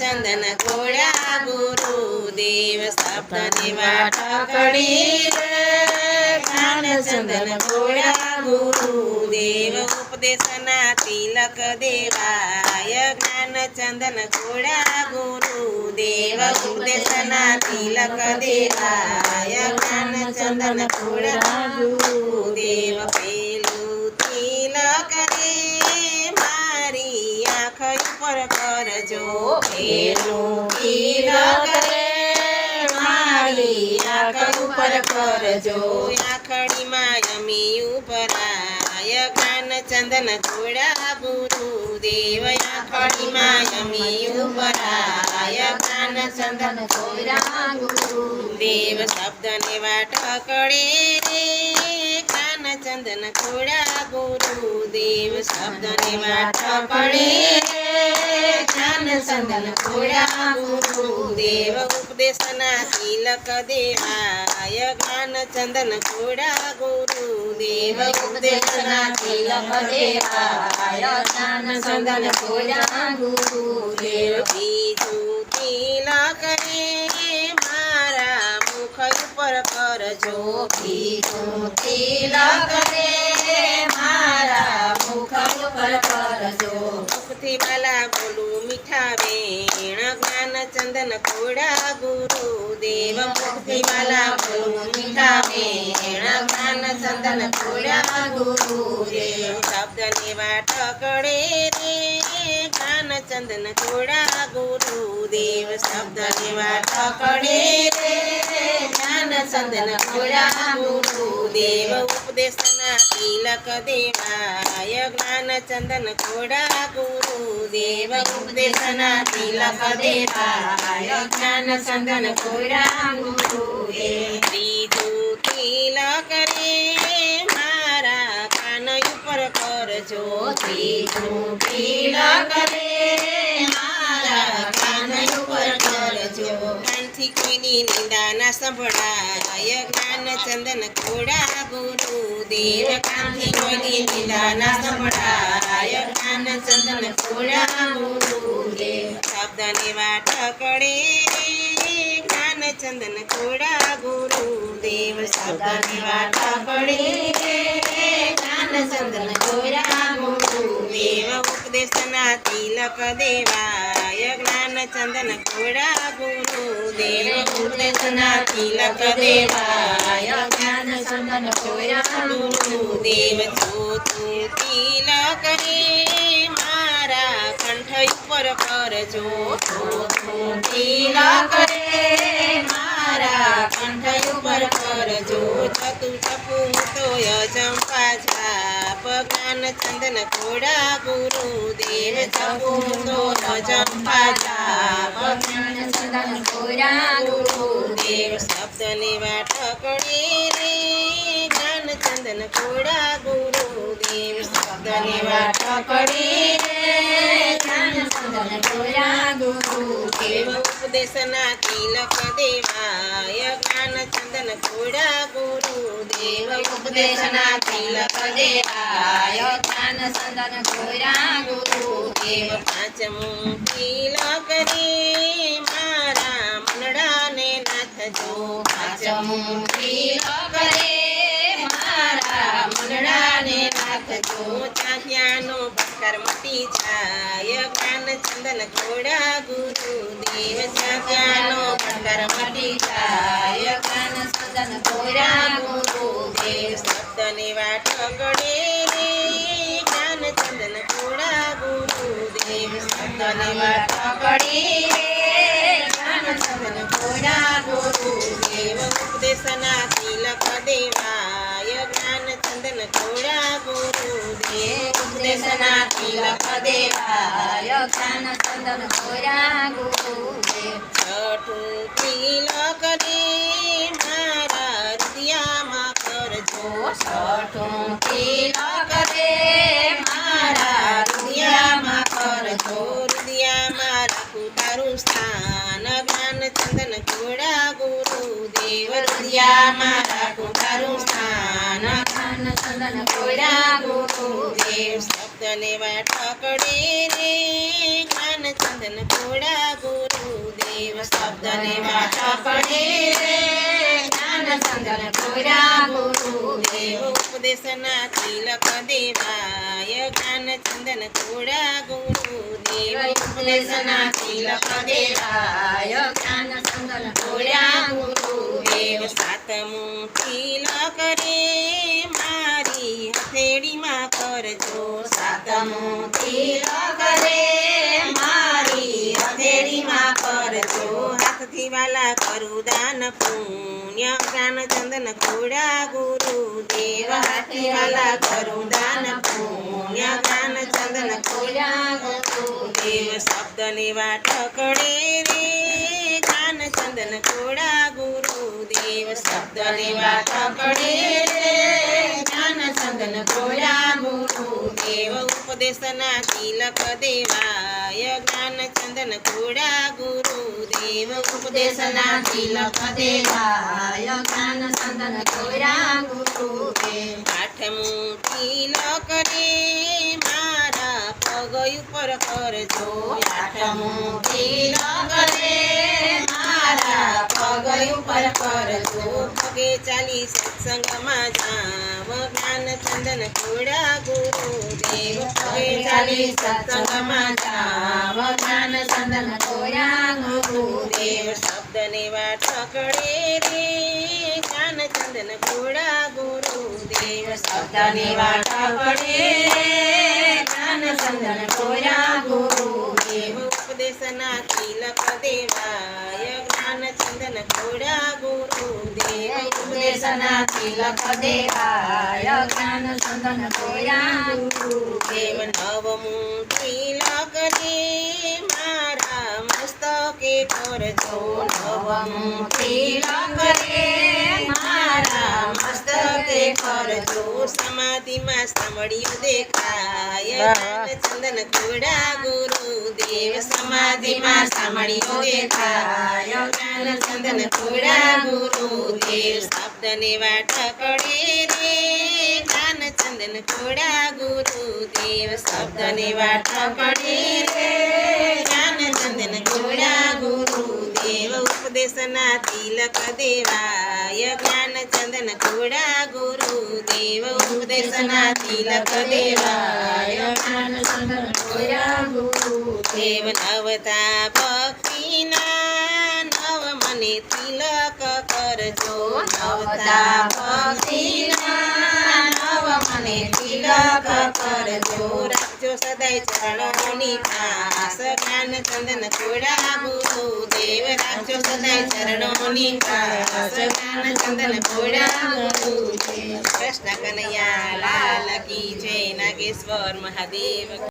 चंदन घोड़ा गुरुदेव शब्दने वाटकड़ी ज्ञान चंदन घोड़ा गुरुदेव उपदेशना तिलक देवाय ज्ञान चंदन घोड़ा गुरुदेव उपदेशना तिलक देवाय ज्ञान चंदन घोड़ा गुरुदेव पेलू तिलक रे मारी आँख पर करजो पेलू तिलक रे मारी आँख पर करजो आखड़ी मायमी उपराय ज्ञान चंदन घोड़ा गुरुदेव आखड़ी मायमी उपराय ज्ञान चंदन घोड़ा गुरुदेव शब्द ने वाटकड़े रे ज्ञान चंदन घोड़ा गुरुदेव शब्द ने वाटकड़े ज्ञान चंदन घोड़ा गुरुदेव उपदेशना तिलक देवाय ज्ञान चंदन घोड़ा गुरुदेव उपदेशना तिलक देवाय ज्ञान चंदन घोड़ा गुरुदेव बीजू तिलक रे मारा मुख पर करजो बीजू तिलक रे मारा मुख पर करजो मुक्ति वाला बोलू मीठा वेण ज्ञान चंदन घोड़ा गुरुदेव मुक्ति वाला बोलू मीठा वेण ज्ञान चंदन घोड़ा गुरुदेव शब्द ने वाटकड़े रे ज्ञान चंदन घोड़ा गुरुदेव शब्द ने वाटकड़े रे ज्ञान चंदन घोड़ा गुरुदेव उपदेशना तिलक देवाय ज्ञान चंदन घोड़ा गुरुदेव उपदेशना तिलक देवाय ज्ञान चंदन घोड़ा गुरुदेव बीजू तिलक रे मारा कान पर करजो बीजू तिलक रे मारा कान पर करजो कांथी कोईनी निंदा ना संभळाय ज्ञान चंदन घोड़ा गुरुदेव कांथी कोईनी निंदा ना संभळाय ज्ञान चंदन घोड़ा गुरुदेव शब्द ने वाटकड़े ज्ञान चंदन घोड़ा गुरुदेव शब्द ने वाटकड़े ज्ञान चंदन घोड़ा गुरुदेव उपदेशना तिलक देवाय ज्ञान चंदन घोड़ा गुरुदेव उपदेशना तिलक देवाय ज्ञान चंदन घोड़ा गुरुदेव छोटू तिलक रे मारा कंठ पर करजो छोटू तिलक रे मारा कंठ पर करजो छतु छपू तो चंपा छाप ज्ञान चंदन घोड़ा गुरुदेव छपू तो चंपा छाप ज्ञान चंदन घोड़ा गुरुदेव शब्द ने वाटकड़े रे ज्ञान चंदन घोड़ा गुरुदेव शब्द ने वाटकड़े रे ज्ञान चंदन घोड़ा गुरुदेव उपदेशना तिलक देवाय ज्ञान चंदन घोड़ा गुरुदेव उपदेशना तिलक देवाय ज्ञान चंदन घोड़ा गुरुदेव पांचमू तिलक रे मारा मनड़ा ने नाथ जो पांचमू तिलक रे मारा मनड़ा ने नाथ जो चाह्यानो भस्कर मटी छाय ज्ञान चंदन घोड़ा गुरुदेव चाह्यानो भस्कर मटी छाय ज्ञान चंदन घोड़ा गुरुदेव शब्द ने वाटकड़े रे ज्ञान चंदन घोड़ा गुरुदेव शब्द ने वाटकड़े ज्ञान चंदन घोड़ा गुरुदेव उपदेशना तिलक देवाय ज्ञान चंदन घोड़ा गुरुदेव उपदेशना तिलक देवाय ज्ञान चंदन घोड़ा गुरुदेव छठू तिलक रे मारा हृदया मा करजो छठू तिलक रे मारा हृदया मा करजो हृदया मा राखू तारू स्थान ज्ञान चंदन घोड़ा गुरुदेव हृदया मा राखू तारू स्थान ज्ञान चंदन घोड़ा गुरुदेव शब्द ने वाटकड़े रे ज्ञान चंदन घोड़ा દેવ શબ્દને વાટકડે રે જ્ઞાન ચંદન કોર્યા ગુરુદેવ ઉપદેશના તિલક દેવાય જ્ઞાન ચંદન કોર્યા ગુરુદેવ ઉપદેશના તિલક દેવાય જ્ઞાન ચંદન કોર્યા ગુરુદેવ સાતમું તિલક રે મારી હથેળીમાં કરજો સાતમું તિલક રે મારી હથેળીમાં કરજો હાથથી વાલા કરું દાન પુણ્ય જ્ઞાન ચંદન કોર્યા ગુરુદેવ હાથથી વાલા કરું દાન પુણ્ય જ્ઞાન ચંદન કોર્યા ગુરુદેવ શબ્દને વાટકડે રે જ્ઞાન ચંદન કોર્યા ગુરુદેવ શબ્દને વાટકડે રે જ્ઞાન ચંદન કોર્યા ગુરુદેવ ઉપદેશના તિલક દેવાય જ્ઞાન ચંદન કોર્યા ગુરુદેવ ઉપદેશના તિલક દેવાય જ્ઞાન ચંદન કોર્યા ગુરુદેવ આઠમું તિલક રે મારા પગ ઉપર કરજો આઠમું તિલક રે મારા પગ ઉપર કરજો પગે ચાલી સત્સંગમાં જાવ જ્ઞાન ચંદન કોર્યા ગુરુદેવ પગે ચાલી સત્સંગમાં જાવ જ્ઞાન ચંદન કોર્યા ગુરુદેવ શબ્દને વાટકડે રે જ્ઞાન ચંદન કોર્યા ગુરુદેવ શબ્દને વાટકડે રે જ્ઞાન ચંદન કોર્યા ગુરુદેવ ઉપદેશના તિલક દેવાય જ્ઞાન ચંદન કોર્યા ગુરુદેવ ઉપદેશના તિલક દેવાય જ્ઞાન ચંદન કોર્યા ગુરુદેવ નવમું તિલક રે મારા મસ્તકે કરજો નવમું તિલક રે મારા મસ્તકે કરજો સમાધિમાં સાંભળ્યું દેખાય જ્ઞાન ચંદન કોર્યા ગુરુદેવ સમાધિમાં સાંભળ્યું દેખાય જ્ઞાન ચંદન કોર્યા ગુરુદેવ શબ્દને વાટકડે રે જ્ઞાન ચંદન કોર્યા ગુરુદેવ શબ્દને વાટકડે રે જ્ઞાન ચંદન કોર્યા ગુરુદેવ ઉપદેશના તિલક દેવાય જ્ઞાન ચંદન કોર્યા ગુરુદેવ ઉપદેશના તિલક દેવાય જ્ઞાન ચંદન કોર્યા ગુરુદેવ નવતા ભક્તિના નવ મને તિલક કરજો નવતા ભક્તિના નવ મને તિલક કરજો રાખજો સદાય ચરણોની પાસ જ્ઞાન ચંદન કોર્યા ગુરુદેવ રાખજો સદાય ચરણોની પાસ જ્ઞાન ચંદન કોર્યા ગુરુદેવ કૃષ્ણ કનૈયા લાલ કી જય નાગેશ્વર મહાદેવ